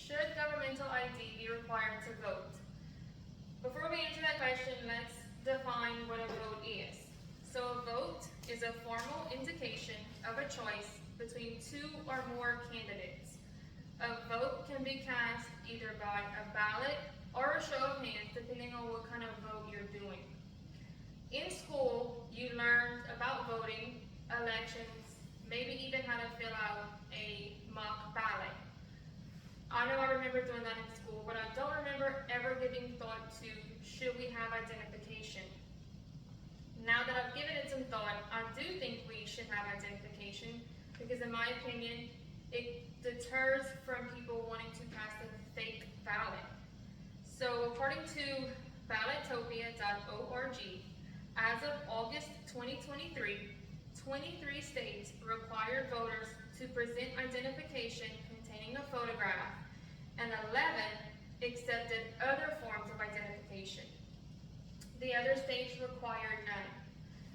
Should governmental ID be required to vote? Before we answer that question, let's define what a vote is. So a vote is a formal indication of a choice between two or more candidates. A vote can be cast either by a ballot or a show of hands, depending on what kind of vote you're doing. In school, you learned about voting, elections, maybe even how to fill out a mock ballot. I know I remember doing that in school, but I don't remember ever giving thought to should we have identification. Now that I've given it some thought, I do think we should have identification because in my opinion, it deters from people wanting to cast a fake ballot. So according to ballotopia.org, as of August 2023, 23 states required voters to present identification containing a photograph, and 11 accepted other forms of identification. The other states required none.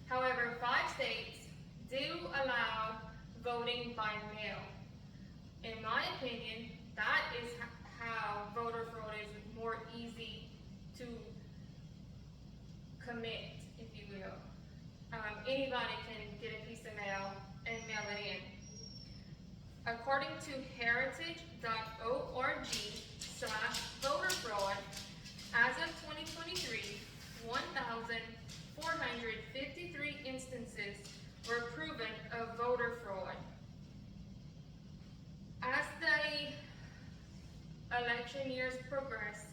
However, 5 states do allow voting by mail. In my opinion, that is how voter fraud is more easy to commit, if you will. Anybody can get a piece of mail and mail it in. According to heritage.org/voter fraud, as of 2023, 1,453 instances were proven of voter fraud. As the election years progress,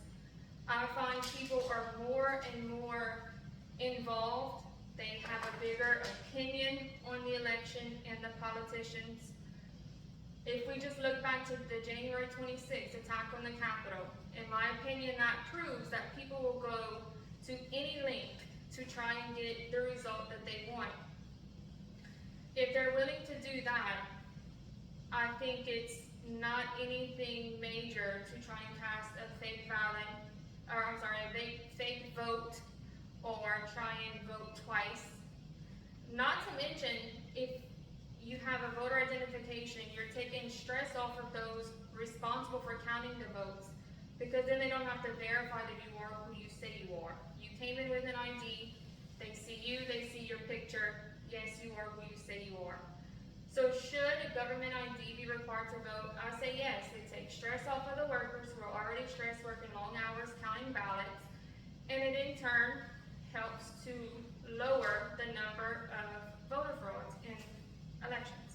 I find people are more and more involved. They have a bigger opinion on the election and the politicians. If we just look back to the January 26th attack on the Capitol, in my opinion, that proves that people will go to any length to try and get the result that they want. If they're willing to do that, I think it's not anything major to try and cast a fake ballot, or I'm sorry, a fake vote, or try and vote twice. Not to mention, if you have a voter identification, you're taking stress off of those responsible for counting the votes, because then they don't have to verify that you are who you say you are. You came in with an ID, they see you, they see your picture, yes, you are who you say you are. So should a government ID be required to vote? I say yes. It takes stress off of the workers who are already stressed working long hours counting ballots, and it in turn helps to lower the number of voter frauds in elections.